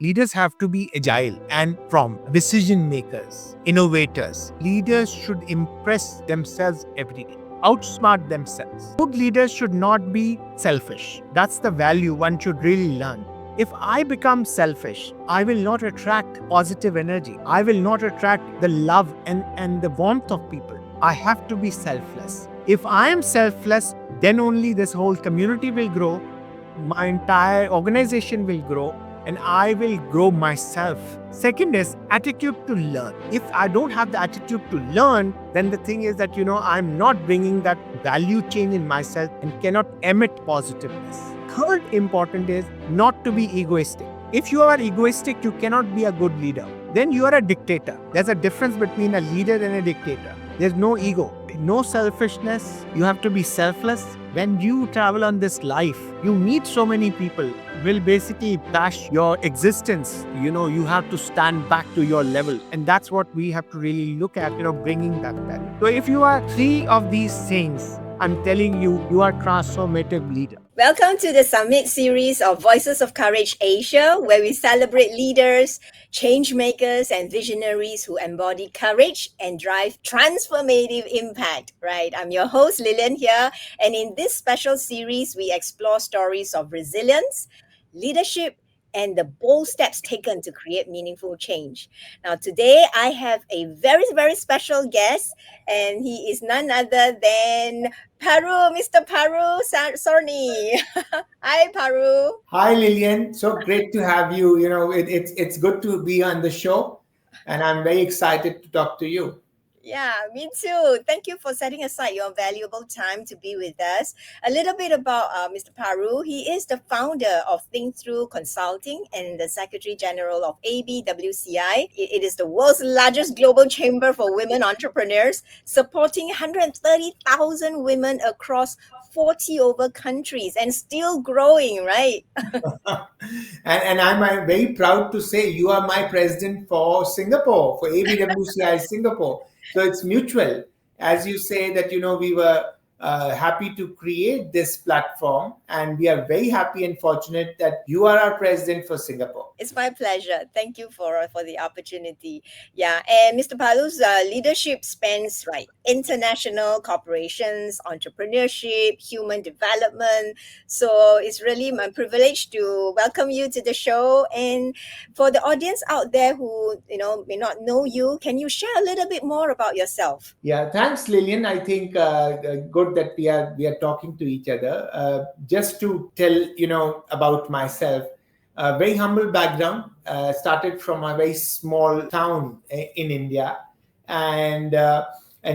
Leaders have to be agile and prompt, decision makers, innovators. Leaders should impress themselves every day, outsmart themselves. Good leaders should not be selfish. That's the value one should really learn. If I become selfish, I will not attract positive energy. I will not attract the love and the warmth of people. I have to be selfless. If I am selfless, then only this whole community will grow, my entire organization will grow, and I will grow myself. Second is attitude to learn. If I don't have the attitude to learn, then the thing is that, I'm not bringing that value change in myself and cannot emit positiveness. Third important is not to be egoistic. If you are egoistic, you cannot be a good leader. Then you are a dictator. There's a difference between a leader and a dictator. There's no ego, no selfishness. You have to be selfless. When you travel on this life, you meet so many people will basically bash your existence. You have to stand back to your level. And that's what we have to really look at, bringing that back. So if you are three of these things, I'm telling you, you are transformative leader. Welcome to the Summit series of Voices of Courage Asia, where we celebrate leaders, change makers, and visionaries who embody courage and drive transformative impact. Right? I'm your host, Lillian here. And in this special series, we explore stories of resilience, leadership, and the bold steps taken to create meaningful change. Now, today I have a very, very special guest, and he is none other than Mr. Parul Soni. Hi, Parul. Hi, Lillian. So great to have you. It's good to be on the show, and I'm very excited to talk to you. Yeah, me too. Thank you for setting aside your valuable time to be with us. A little bit about Mr. Paru. He is the founder of Thinkthrough Consulting and the Secretary General of ABWCI. It is the world's largest global chamber for women entrepreneurs, supporting 130,000 women across 40 over countries and still growing, right? And I'm very proud to say you are my president for Singapore, for ABWCI Singapore. So it's mutual. As you say that, we were happy to create this platform, and we are very happy and fortunate that you are our president for Singapore. It's my pleasure. Thank you for the opportunity. Yeah, and Mr. Palu's leadership spans international corporations, entrepreneurship, human development. So it's really my privilege to welcome you to the show. And for the audience out there who may not know you, can you share a little bit more about yourself? Yeah, thanks, Lillian. I think good that we are talking to each other. Just to tell about myself, very humble background. Started from a very small town in India, and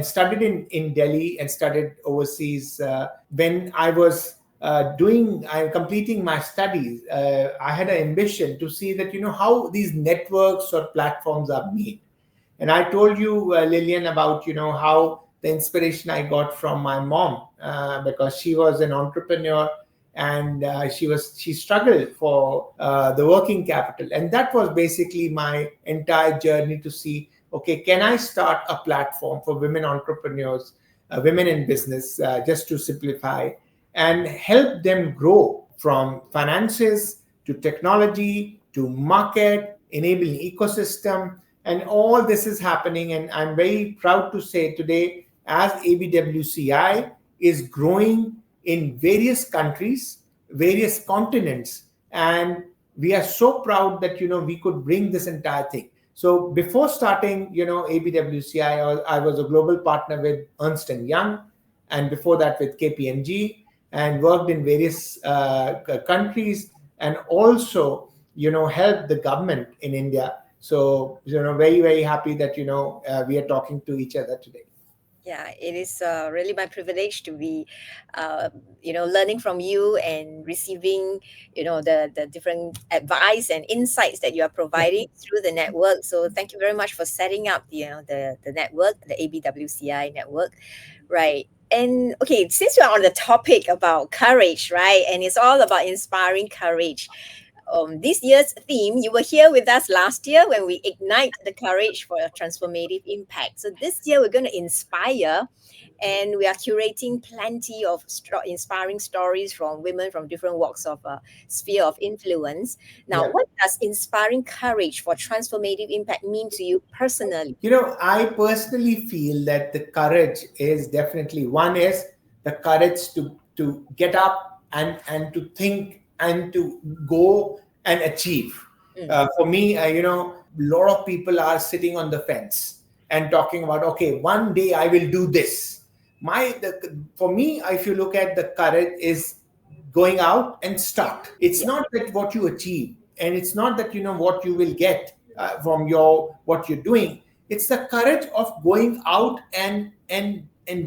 studied in Delhi and studied overseas. When I was completing my studies, I had an ambition to see that how these networks or platforms are made. And I told you, Lillian, about how the inspiration I got from my mom, because she was an entrepreneur, and she struggled for the working capital, and that was basically my entire journey to see, okay, can I start a platform for women entrepreneurs, women in business, just to simplify, and help them grow from finances to technology to market, enabling ecosystem. And all this is happening, and I'm very proud to say today, as ABWCI is growing in various countries, various continents, and we are so proud that we could bring this entire thing. So before starting ABWCI, I was a global partner with Ernst and Young, and before that with KPMG, and worked in various countries, and also helped the government in India. So, very, very happy that, we are talking to each other today. Yeah, it is really my privilege to be, learning from you and receiving, the different advice and insights that you are providing through the network. So thank you very much for setting up the network, the ABWCI network, right? And okay, since we're on the topic about courage, right, and it's all about inspiring courage. this year's theme. You were here with us last year when we ignite the courage for a transformative impact. So this year we're going to inspire, and we are curating plenty of inspiring stories from women from different walks of sphere of influence. Now, Yeah. what does inspiring courage for transformative impact mean to you personally? I personally feel that the courage is definitely one is the courage to get up and to think and to go and achieve. Mm. For me, a lot of people are sitting on the fence and talking about, okay, one day I will do this. For me, if you look at the courage is going out and start. It's Yeah. not that what you achieve, and it's not that what you will get from your what you're doing. It's the courage of going out and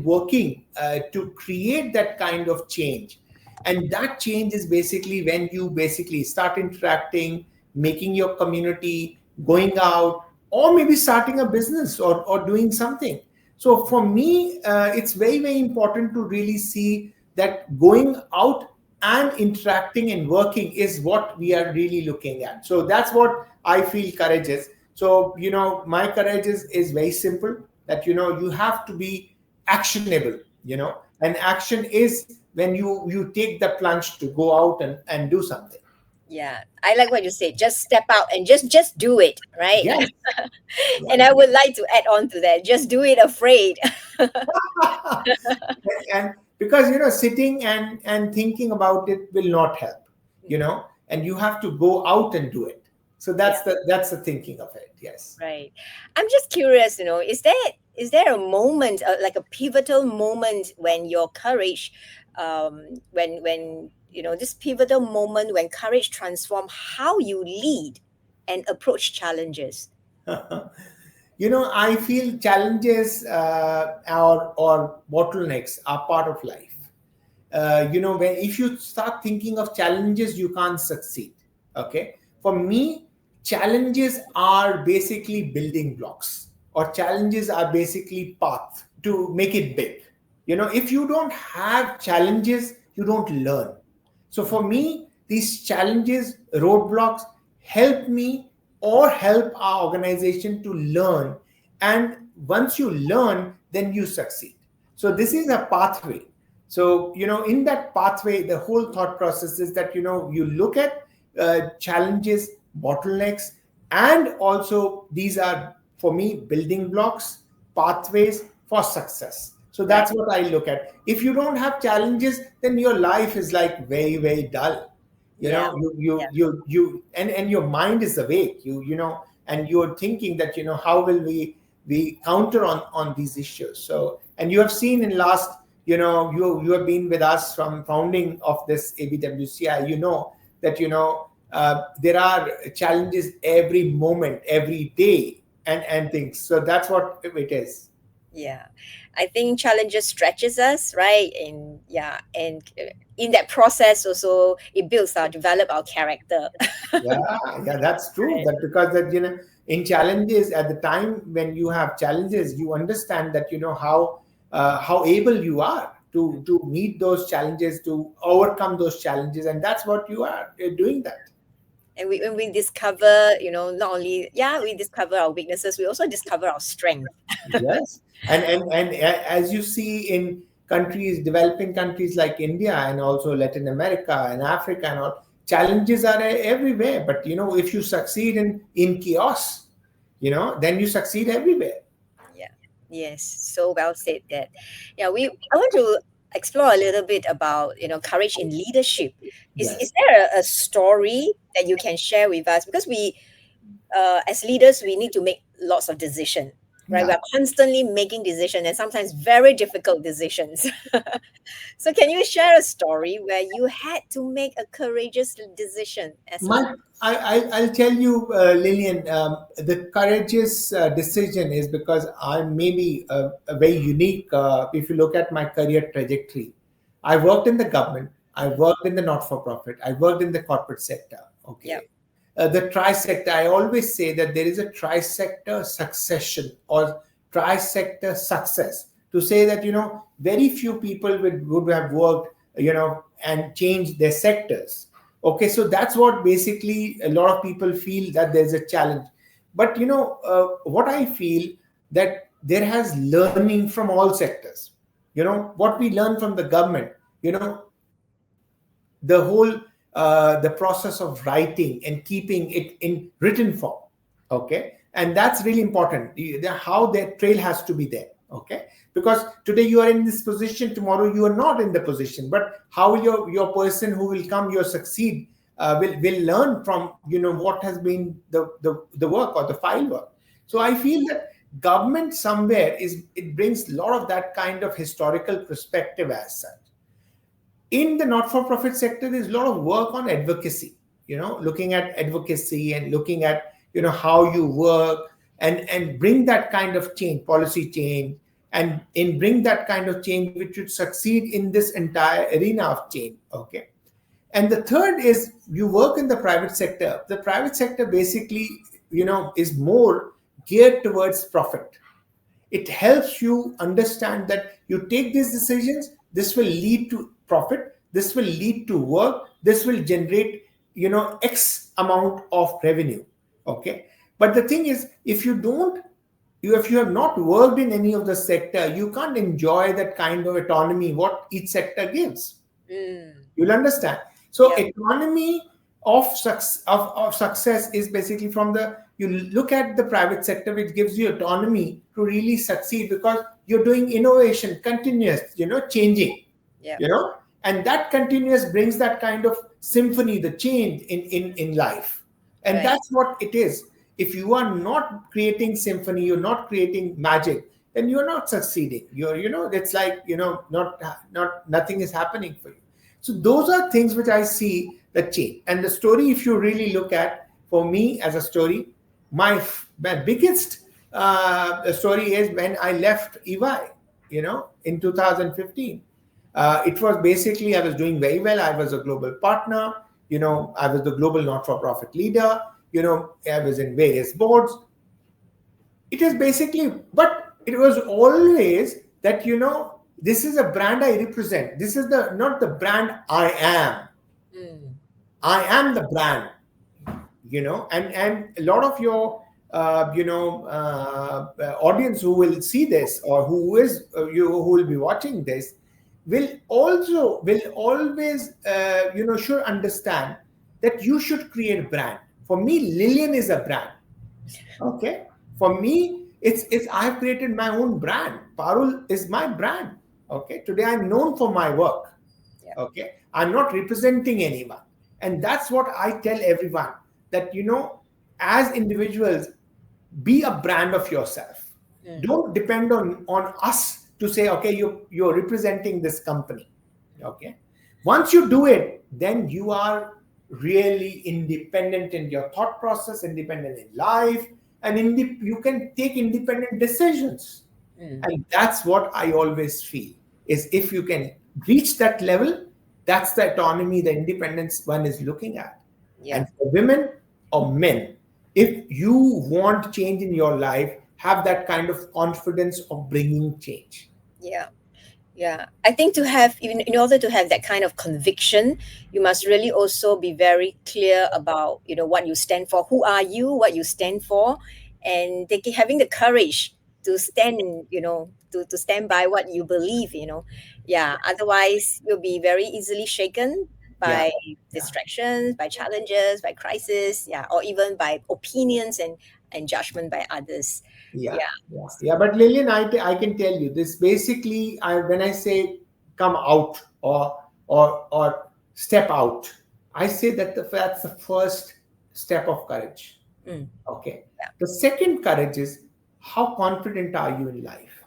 working to create that kind of change. And that change is basically when you basically start interacting, making your community, going out, or maybe starting a business or doing something. So for me, it's very, very important to really see that going out and interacting and working is what we are really looking at. So that's what I feel courage is. So, my courage is very simple, that, you have to be actionable, and action is when you take the plunge to go out and do something. Yeah, I like what you said. Just step out and just do it, right? Yes. And I would like to add on to that. Just do it afraid. And because sitting and thinking about it will not help, and you have to go out and do it. So Yeah. that's the thinking of it. Yes. Right. I'm just curious, is there a moment, like a pivotal moment when your courage, when this pivotal moment when courage transform how you lead and approach challenges? I feel challenges or bottlenecks are part of life. When if you start thinking of challenges, you can't succeed. Okay, for me, challenges are basically building blocks, or challenges are basically path to make it big. If you don't have challenges, you don't learn. So for me, these challenges, roadblocks, help me or help our organization to learn. And once you learn, then you succeed. So this is a pathway. So, in that pathway, the whole thought process is that, you look at challenges, bottlenecks, and also these are, for me, building blocks, pathways for success. So Right. that's what I look at. If you don't have challenges, then your life is like very, very dull. Yeah. Yeah. And your mind is awake. And you're thinking that, how will we counter on these issues? So, and you have seen in last, you have been with us from founding of this ABWCI. That there are challenges every moment, every day, and things. So that's what it is. Yeah, I think challenges stretches us, right? And yeah, and in that process also it builds our develop our character. Yeah, yeah, that's true. Right. That because that in challenges, at the time when you have challenges, you understand that how able you are to meet those challenges, to overcome those challenges, and that's what you are doing that. And when we discover, not only, yeah, we discover our weaknesses, we also discover our strength. Yes, as you see in countries, developing countries like India and also Latin America and Africa and all, challenges are everywhere. But if you succeed in chaos, then you succeed everywhere. Yeah. Yes, so well said that. Yeah, I want to explore a little bit about, courage in leadership. Is Yes. there a story that you can share with us? Because we, as leaders, we need to make lots of decisions, right? We Yeah. are constantly making decisions, and sometimes very difficult decisions. So can you share a story where you had to make a courageous decision as a My, I'll tell you, Lillian, the courageous decision is because I'm maybe a very unique. If you look at my career trajectory, I worked in the government, I worked in the not-for-profit, I worked in the corporate sector. yeah, Okay, the tri-sector. I always say that there is a tri-sector succession or tri-sector success. To say that very few people would have worked, and changed their sectors. Okay, so that's what basically a lot of people feel, that there's a challenge. But what I feel, that there has learning from all sectors. What we learn from the government, the whole the process of writing and keeping it in written form. Okay, and that's really important. How that trail has to be there. Okay, because today you are in this position, tomorrow you are not in the position, but how your person who will come, your succeed, will learn from what has been the work or the file work. So I feel that government somewhere it brings a lot of that kind of historical perspective as such. In the not-for-profit sector, there's a lot of work on advocacy, looking at advocacy and looking at how you work, and bring that kind of change, policy change, and bring that kind of change which should succeed in this entire arena of change. Okay, and the third is, you work in the private sector. The private sector basically is more geared towards profit. It helps you understand that you take these decisions, this will lead to profit, this will lead to work, this will generate x amount of revenue. Okay, but the thing is, if you have not worked in any of the sector, you can't enjoy that kind of autonomy what each sector gives. You'll understand. So economy of success is basically from you look at the private sector, which gives you autonomy to really succeed, because you're doing innovation, continuous, changing, and that continuous brings that kind of symphony, the change in life. And that's what it is. If you are not creating symphony, you're not creating magic, then you're not succeeding. It's like, nothing is happening for you. So those are things which I see that change. And the story, if you really look at, for me as a story, my biggest story is when I left EY, in 2015. It was basically, I was doing very well. I was a global partner. I was the global not-for-profit leader. I was in various boards. It is basically, but it was always that, this is a brand I represent. This is not the brand I am. I am the brand, and a lot of your, audience who will see this, or who will be watching this, will always, should understand that you should create a brand. For me, Lillian is a brand. Okay. For me, it's I've created my own brand. Parul is my brand. Okay. Today I'm known for my work. Okay. I'm not representing anyone. And that's what I tell everyone, that, as individuals, be a brand of yourself. Don't depend on us to say, okay, you're representing this company. Okay. Once you do it, then you are really independent in your thought process, independent in life, and you can take independent decisions. And that's what I always feel, is if you can reach that level, that's the autonomy, the independence one is looking at. And for women or men, if you want change in your life, have that kind of confidence of bringing change. Yeah, I think to have, in order to have that kind of conviction, you must really also be very clear about what you stand for. Who are you? What you stand for, and having the courage to stand, to stand by what you believe. Yeah. Otherwise, you'll be very easily shaken by distractions, by challenges, by crisis, or even by opinions and judgment by others. But Lillian, I can tell you this. Basically, when I say come out or step out, I say that that's the first step of courage. Okay. The second courage is, how confident are you in life?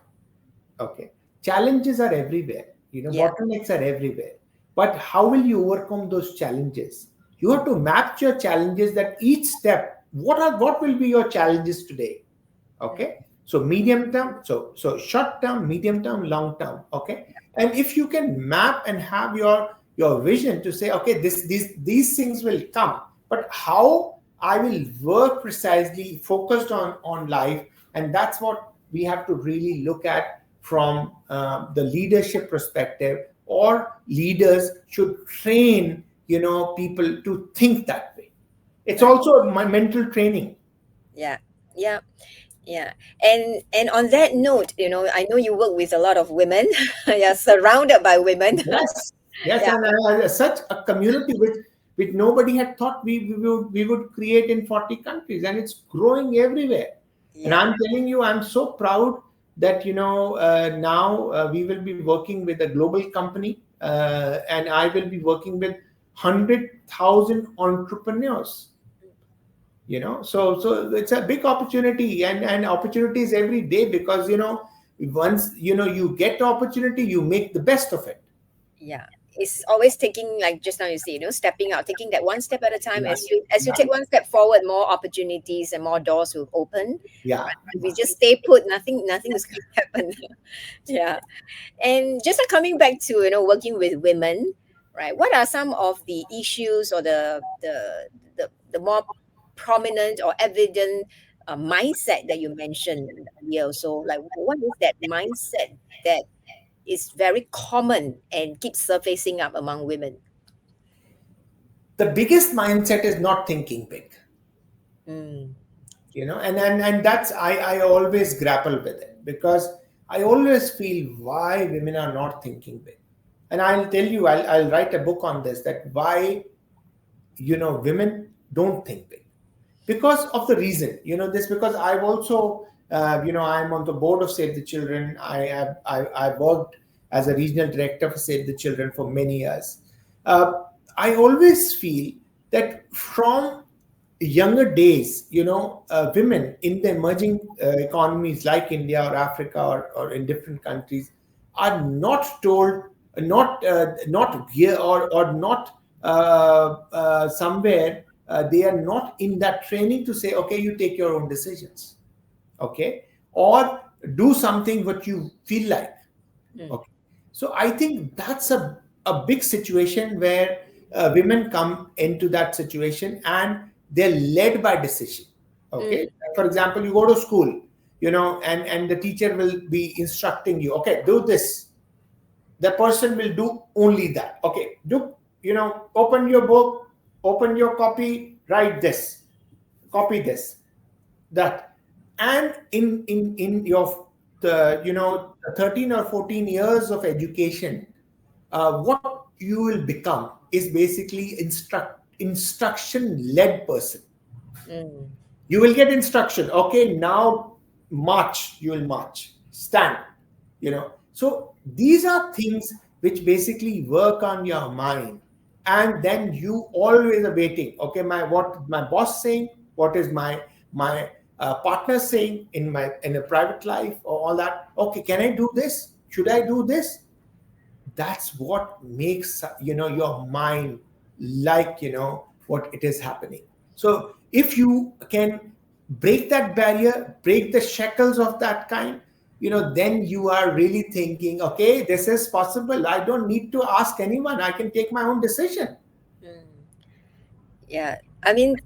Okay. Challenges are everywhere. Bottlenecks are everywhere. But how will you overcome those challenges? You have to map your challenges, that each step, what will be your challenges today? Okay. So medium term, so short term, medium term, long term. Okay. And if you can map and have your vision to say, okay, these things will come, but how I will work precisely, focused on life. And that's what we have to really look at from the leadership perspective, or leaders should train, people to think that way. It's Right. also my mental training. Yeah. Yeah. Yeah. And on that note, I know you work with a lot of women. You're surrounded by women. Yes, yes, Yeah. and such a community which nobody had thought we would create in 40 countries, and it's growing everywhere. And Yeah. I'm telling you, I'm so proud that now we will be working with a global company, and I will be working with 100,000 entrepreneurs. So it's a big opportunity, and opportunities every day, because once you get opportunity, you make the best of it. Yeah, it's always taking, like just now you see, stepping out, taking that one step at a time. Yeah, As you yeah, take one step forward, more opportunities and more doors will open. yeah. If we just stay put, nothing is going to happen. Yeah. And just like coming back to working with women, right? What are some of the issues or the more prominent or evident mindset that you mentioned earlier? So, like, what is that mindset that is very common and keeps surfacing up among women? The biggest mindset is not thinking big, Mm, and that's I always grapple with it, because I always feel why women are not thinking big. And I'll tell you, I'll write a book on this, that why women don't think big, because of the reason, this, because I've also I'm on the board of Save the Children. I've worked as a regional director for Save the Children for many years. uh, I always feel that from younger days, women in the emerging economies like India or Africa, or in different countries, are not told, not here, or not somewhere, they are not in that training to say, okay, you take your own decisions, okay, or do something what you feel like. mm, Okay. So I think that's a big situation where women come into that situation, and they're led by decision. Okay. mm, For example, you go to school, and the teacher will be instructing you, okay, do this. The person will do only that. Okay, open your book, open your copy, write this, copy this, that. And in your 13 or 14 years of education, what you will become is basically instruction led person. mm, You will get instruction, okay, now march, you will march, stand. So these are things which basically work on your mind, and then you always are waiting, okay, what my boss saying, what is my partner saying in a private life, or all that. Okay, can I do this, should I do this? That's what makes your mind, like, what it is happening. So if you can break that barrier, break the shackles of that kind, then you are really thinking, okay, this is possible, I don't need to ask anyone, I can take my own decision. mm. Yeah. I mean,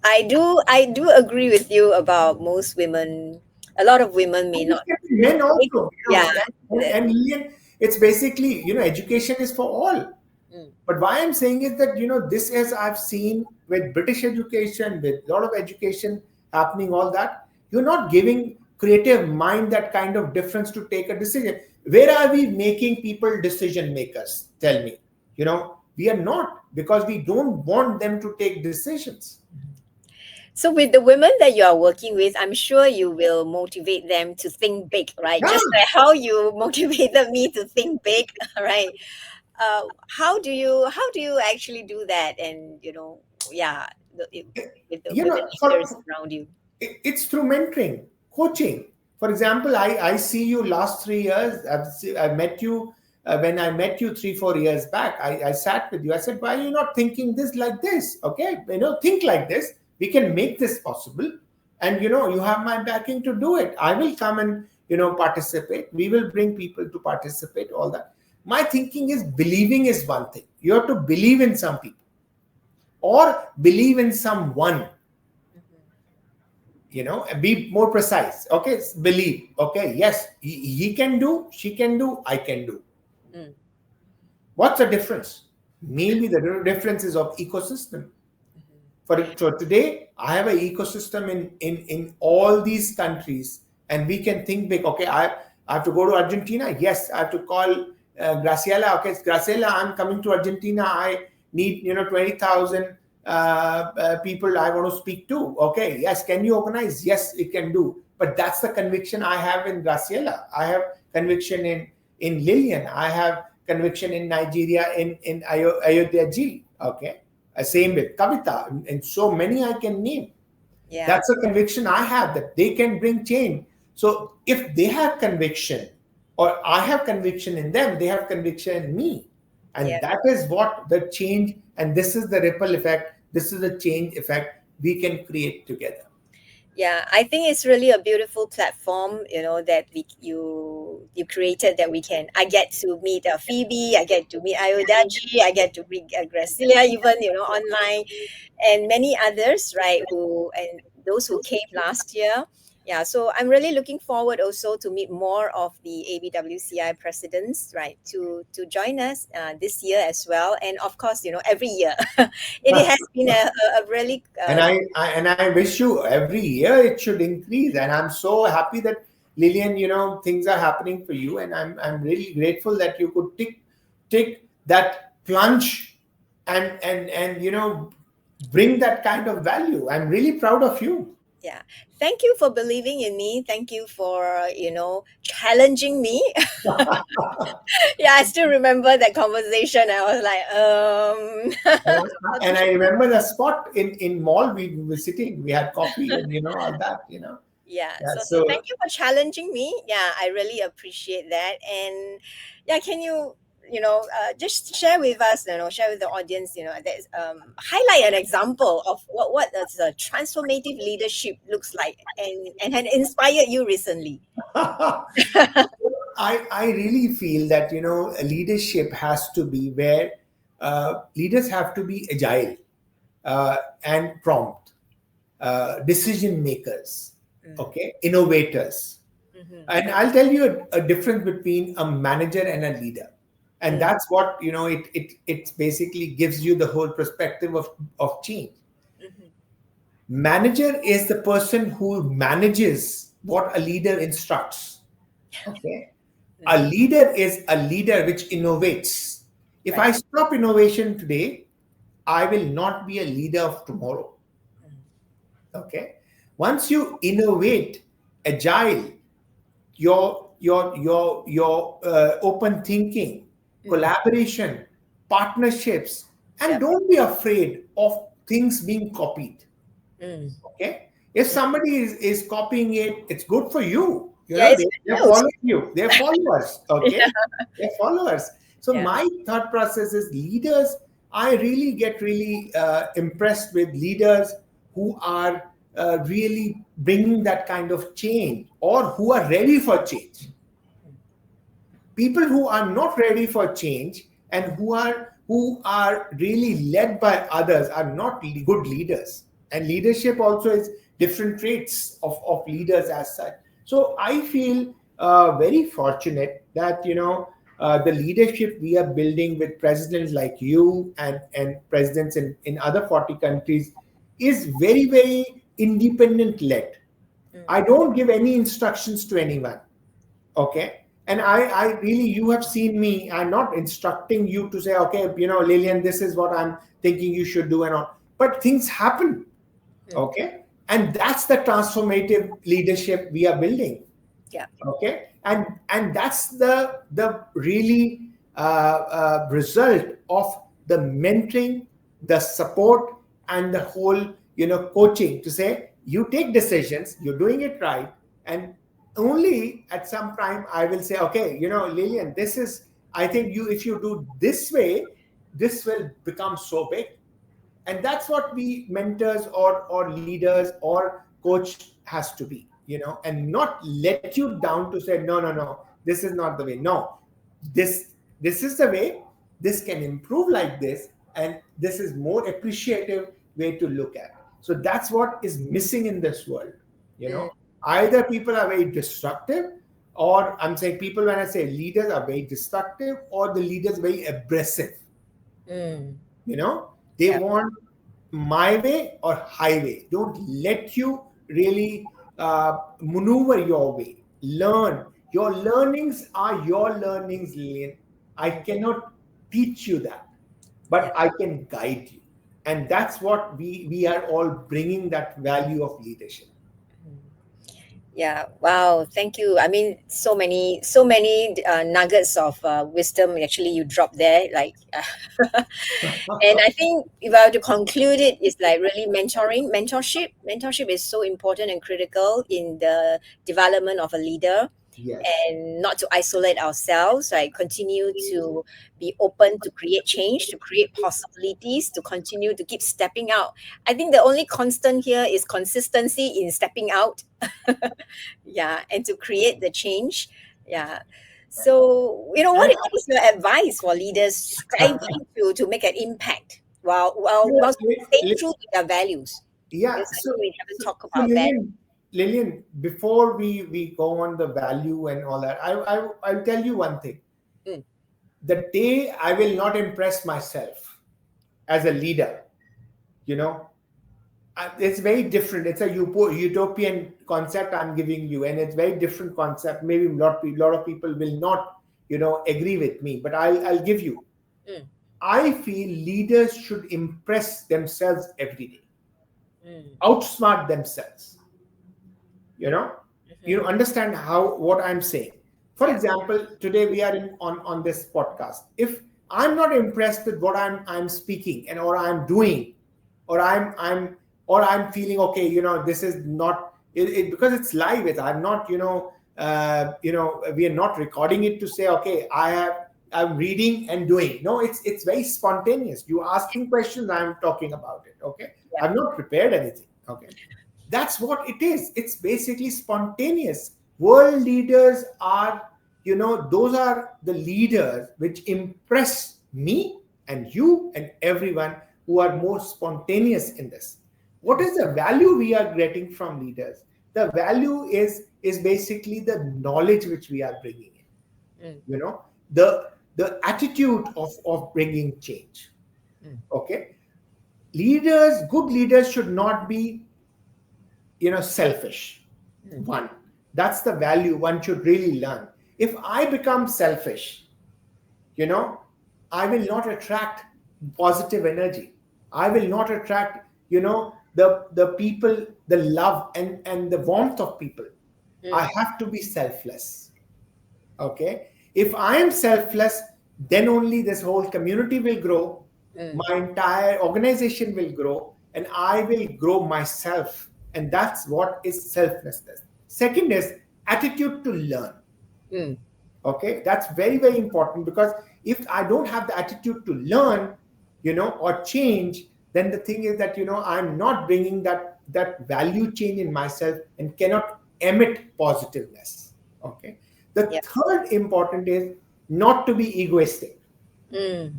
I do agree with you about most women. A lot of women may And this not. can be men also, Yeah. and, that- and Lillian, it's basically, education is for all. mm, But why I'm saying is that, this is, I've seen with British education, with a lot of education happening, all that, you're not giving creative mind that kind of difference to take a decision. Where are we making people decision makers? Tell me. We are not, because we don't want them to take decisions. So, with the women that you are working with, I'm sure you will motivate them to think big, right? Yeah. Just like how you motivated me to think big, right? How do you actually do that? And yeah, with the leaders For around you. it's through mentoring, coaching. For example, I see you last 3 years. I met you when I met you 3 4 years back. I sat with you. I said, why are you not thinking this like this? Okay, think like this. We can make this possible, and you have my backing to do it. I will come and participate. We will bring people to participate. All that. My thinking is, believing is one thing. You have to believe in some people, or believe in someone, and be more precise. Okay, believe, okay, yes, he can do, she can do, I can do. Mm. What's the difference? Maybe the difference is of ecosystem. For today, I have an ecosystem in all these countries, and we can think big. Okay, I have to go to Argentina. Yes, I have to call Graciela. Okay, Graciela, I'm coming to Argentina. I need 20,000 people I want to speak to. Okay, yes, can you organize? Yes, it can do. But that's the conviction I have in Graciela. I have conviction in Lillian. I have conviction in Nigeria in Ayodhya ji. Okay, same with Kavita, and so many I can name. Yeah. That's a conviction I have that they can bring change. So if they have conviction, or I have conviction in them, they have conviction in me. And Yeah. that is what the change, and this is the ripple effect, this is the change effect we can create together. Yeah, I think it's really a beautiful platform, that you created, that I get to meet Phoebe, I get to meet Ayodaji, I get to meet Gracilia, even online, and many others, right? And those who came last year. Yeah, so I'm really looking forward also to meet more of the ABWCI presidents, right, to join us this year as well, and of course, every year. It has been a really And I wish you every year it should increase. And I'm so happy that Lillian, things are happening for you. And I'm really grateful that you could take that plunge and bring that kind of value. I'm really proud of you. Yeah. Thank you for believing in me. Thank you for, challenging me. Yeah, I still remember that conversation. I was like, And I remember the spot in mall we were sitting. We had coffee and all that. yeah. Yeah. So So thank you for challenging me. Yeah, I really appreciate that. And yeah, can you, just share with us, share with the audience, highlight an example of what does a transformative leadership looks like, and had inspired you recently. I really feel that leadership has to be where leaders have to be agile and prompt, decision makers, okay, innovators. Mhm. And I'll tell you a difference between a manager and a leader, and that's what it basically gives you the whole perspective of change. Mhm. Manager is the person who manages what a leader instructs. Okay. A leader is a leader which innovates. If Right. I stop innovation today, I will not be a leader of tomorrow. Okay. Once you innovate, agile, your open thinking, collaboration, partnerships, and Yep. don't be afraid of things being copied. Mm. Okay. If somebody is copying it, it's good for you. Yeah, it's They're good news. following you. They're followers. Okay. Yeah. They're followers. So Yeah. my thought process is leaders. I really get really impressed with leaders who are really bringing that kind of change or who are ready for change. People who are not ready for change and who are really led by others are not good leaders. And leadership also is different traits of leaders as such. So I feel very fortunate that the leadership we are building with presidents like you and presidents in other 40 countries is very, very independent led. I don't give any instructions to anyone. Okay. And I really, you have seen me, I'm not instructing you to say, okay, Lillian, this is what I'm thinking you should do and all, but things happen. Okay. And that's the transformative leadership we are building. Yeah. Okay. And that's the really result of the mentoring, the support, and the whole coaching to say you take decisions, you're doing it right, and only at some time I will say, okay, Lillian, this is, I think you, if you do this way, this will become so big. And that's what we mentors or leaders or coach has to be, and not let you down to say, no, this is not the way. No, this is the way. This can improve like this, and this is more appreciative way to look at. So that's what is missing in this world. Either people are very destructive, or I'm saying people, when I say leaders are very destructive, or the leaders very aggressive. Mm. They Yeah. want my way or highway. Don't let you really maneuver your way. Learn. Your learnings are your learnings, Lillian. I cannot teach you that, Yeah. but I can guide you. And that's what we are all bringing, that value of leadership. Yeah, wow, thank you. I mean, so many nuggets of wisdom actually you dropped there. Like, and I think if I were to conclude it, it's like really mentorship. Mentorship is so important and critical in the development of a leader, Yes. and not to isolate ourselves, right? Continue to be open to create change, to create possibilities, to continue to keep stepping out. I think the only constant here is consistency in stepping out. Yeah, and to create the change. Yeah. So, And what is your advice for leaders striving to make an impact while staying true to their values? yeah, Because I think we haven't talked so about that. Lillian, before we go on the value and all that, I'll tell you one thing. Mm, The day I will not impress myself as a leader, you know, it's very different. It's a utopian concept I'm giving you, and it's very different concept. Maybe lot of people will not, agree with me, but I'll give you. mm, I feel leaders should impress themselves every day, mm, outsmart themselves. you know you mhm. understand how what I'm saying. For Yeah. example, today we are on this podcast. If I'm not impressed with what I'm speaking and or I'm doing, or I'm feeling okay, this is not because it's live. I'm not, we are not recording it to say, okay, I'm reading and doing. No, it's very spontaneous. You asking questions, I'm talking about it. Okay, Yeah. I've not prepared anything. Okay, that's what it is. It's basically spontaneous. World leaders are, those are the leaders which impress me and you and everyone, who are more spontaneous in this. What is the value we are getting from leaders? The value is basically the knowledge which we are bringing in, Mm, the attitude of bringing change. mm, Okay, good leaders should not be, selfish. mm, One, that's the value one should really learn. If I become selfish, you know I will not attract positive energy. I will not attract, the people, the love and the warmth of people. I mm, have to be selfless. Okay, if I am selfless, then only this whole community will grow, mm, my entire organization will grow, and I will grow myself. And that's what is selflessness. Second is attitude to learn. mm. Okay, that's very, very important, because if I don't have the attitude to learn, or change, then the thing is that, I'm not bringing that value change in myself and cannot emit positiveness. Okay, the Yeah. third important is not to be egoistic. Mm,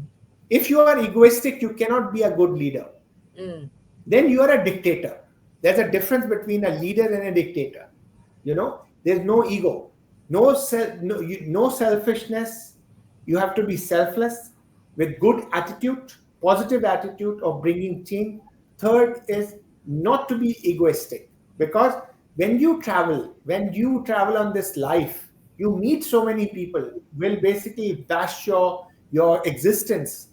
If you are egoistic, you cannot be a good leader. mm, Then you are a dictator. There's a difference between a leader and a dictator. There's no ego, no selfishness. You have to be selfless with good attitude, positive attitude of bringing change. Third is not to be egoistic, because when you travel on this life, you meet so many people will basically bash your existence.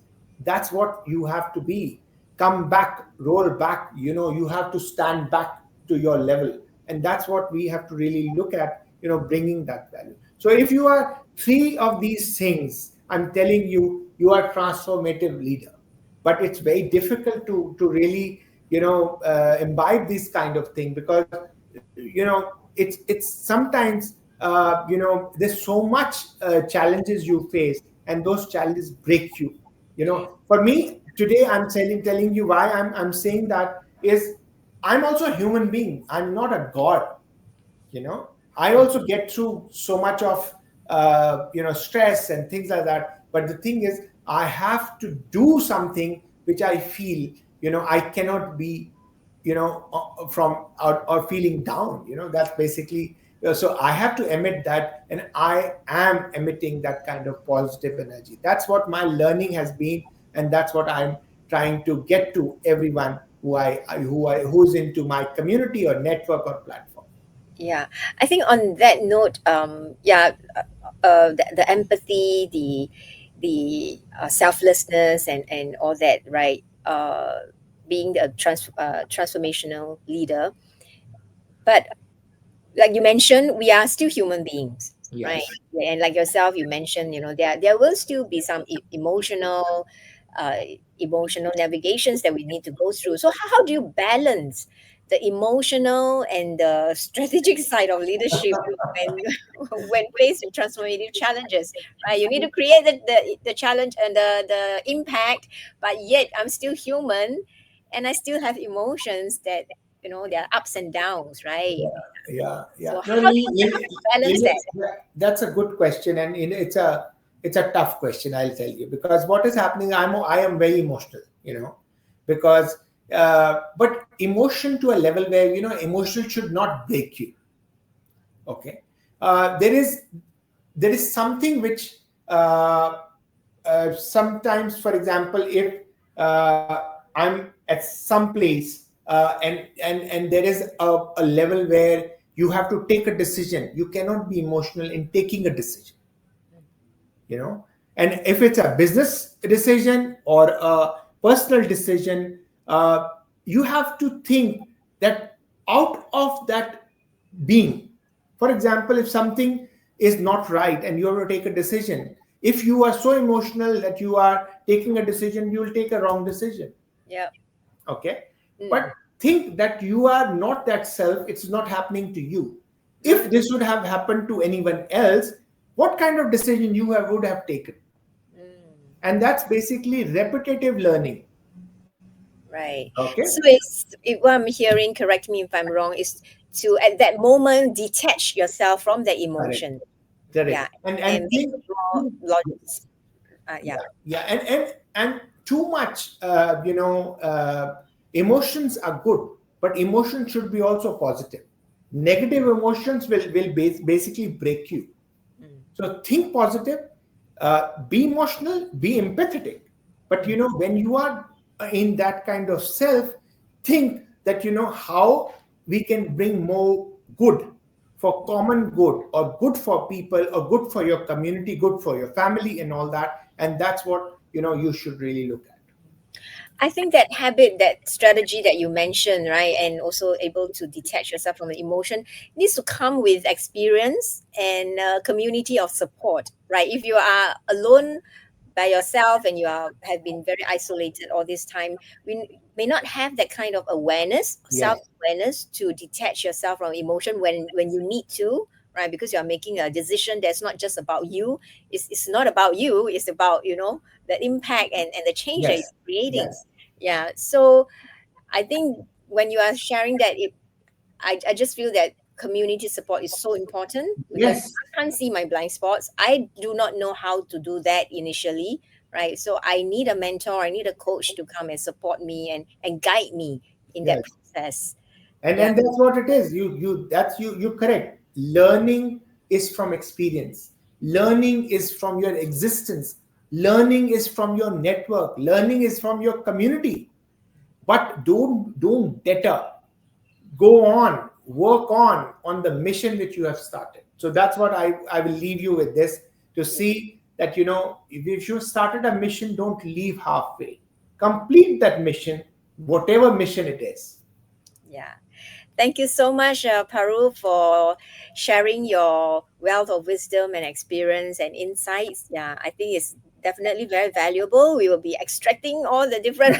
That's what you have to be. Come back, roll back. You have to stand back to your level, and that's what we have to really look at. Bringing that value. So if you are three of these things, I'm telling you, you are a transformative leader. But it's very difficult to really, imbibe this kind of thing, because it's sometimes, there's so much challenges you face, and those challenges break you. For me today, I'm telling you why I'm saying that is, I'm also a human being. I'm not a god. I also get through so much of stress and things like that. But the thing is, I have to do something which I feel, I cannot be, from or feeling down. That's basically, so I have to emit that, and I am emitting that kind of positive energy. That's what my learning has been and that's what I'm trying to get to everyone who's into my community or network or platform. Yeah, I think on that note, yeah, the empathy, the selflessness, and all that, right? Being a transformational leader, but like you mentioned, we are still human beings, right? Yes. And like yourself, you mentioned, there will still be some uh, emotional navigations that we need to go through. So how do you balance the emotional and the strategic side of leadership when when faced with transformative challenges, right? You need to create the challenge and the impact, but yet I'm still human, and I still have emotions that there are ups and downs, right? Yeah. So No, how do you balance that? that's a good question, and it's a tough question. I'll tell you, because what is happening. I am very emotional, because but emotion to a level where emotion should not break you. Okay, there is something which sometimes, for example, if I'm at some place and there is a level where you have to take a decision, you cannot be emotional in taking a decision, you know and if it's a business decision or a personal decision, you have to think that out of that being. For example, if something is not right and you have to take a decision, if you are so emotional that you are taking a decision, you will take a wrong decision. Yeah. Okay, Mm, but think that you are not that self, it's not happening to you. mm, If this would have happened to anyone else, what kind of decision would have taken? mm. And that's basically repetitive learning. Right. Okay. So what I'm hearing, correct me if I'm wrong, is to at that moment detach yourself from the Correct. emotion. Yeah, Correct. and And make think. more logic. Yeah. Yeah. And too much, emotions are good, but emotions should be also positive. Negative emotions will basically break you. Mm, So think positive, be emotional, be empathetic. But mm, when you are in that kind of self, think that how we can bring more good for common good, or good for people, or good for your community, good for your family, and all that. And that's what you should really look at. I think that habit, that strategy that you mentioned, right, and also able to detach yourself from the emotion needs to come with experience and community of support, right? If you are alone by yourself and you have been very isolated all this time, we may not have that kind of awareness, self Yes. awareness, to detach yourself from emotion when you need to, right? Because you are making a decision that's not just about you. It's not about you. It's about the impact and the change that Yes. you're creating. Yes. Yeah. So I think when you are sharing that, I just feel that community support is so important because Yes. I can't see my blind spots. I do not know how to do that initially, right? So I need a mentor, I need a coach to come and support me and guide me in that Yes. process. and Yeah. and that's what it is. You correct. Learning is from experience. Learning is from your existence. Learning is from your network. Learning is from your community. But don't deter. Go on, work on the mission which you have started. So that's what I will leave you with this, to see that if you started a mission, don't leave halfway. Complete that mission, whatever mission it is. Yeah. Thank you so much, Parul, for sharing your wealth of wisdom and experience and insights. Yeah, I think it's definitely very valuable. We will be extracting all the different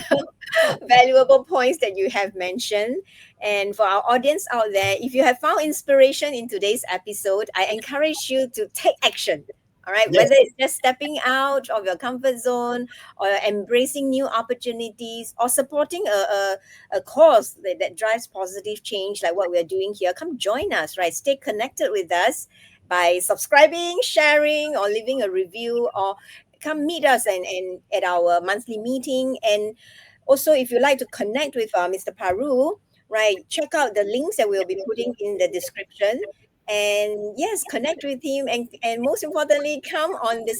valuable points that you have mentioned. And for our audience out there, if you have found inspiration in today's episode, I encourage you to take action. All right, Yes. whether it's just stepping out of your comfort zone or embracing new opportunities or supporting a cause that drives positive change like what we're doing here, come join us, right? Stay connected with us by subscribing, sharing, or leaving a review, or come meet us and at our monthly meeting. And also, if you'd like to connect with Mr. Paru, right, check out the links that we'll be putting in the description. and yes, connect with him, and most importantly, come on the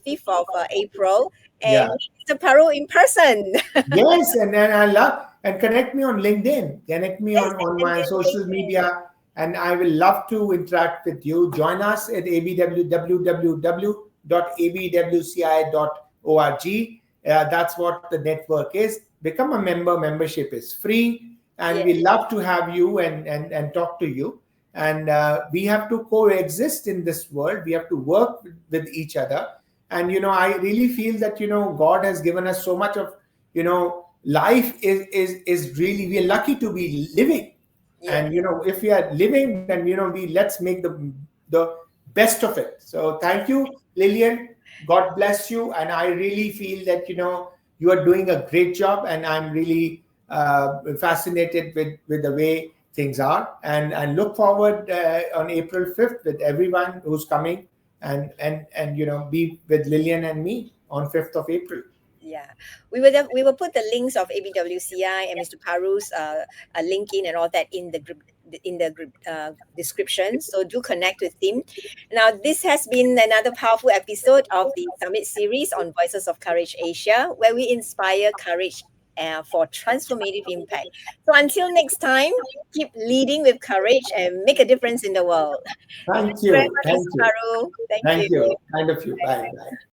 5th of April and Yeah. meet Mr. Parul in person. Yes, and I love and connect me on LinkedIn. Connect me Yes, on and my then social LinkedIn. media, and I will love to interact with you. Join us at www.abwci.org. That's what the network is. Become a member. Membership is free, and Yeah, we love to have you and talk to you. And we have to coexist in this world. We have to work with each other. And I really feel that God has given us so much of life is really, we are lucky to be living. yeah, And if we are living, then we let's make the best of it. So thank you, Lillian. God bless you. And I really feel that you are doing a great job, and I'm really fascinated with the way things are, and look forward on April 5th with everyone who's coming, and be with Lillian and me on 5th of April. yeah. We will put the links of ABWCI and Mr. Paru's LinkedIn and all that in the group description. So do connect with him. Now, this has been another powerful episode of the Summit series on Voices of Courage Asia, where we inspire courage for transformative impact. So until next time, keep leading with courage and make a difference in the world. Thank Thank you very you. much, Thank Mr. you. Paru. Thank Thank you. you. Kind of you. Bye. Bye.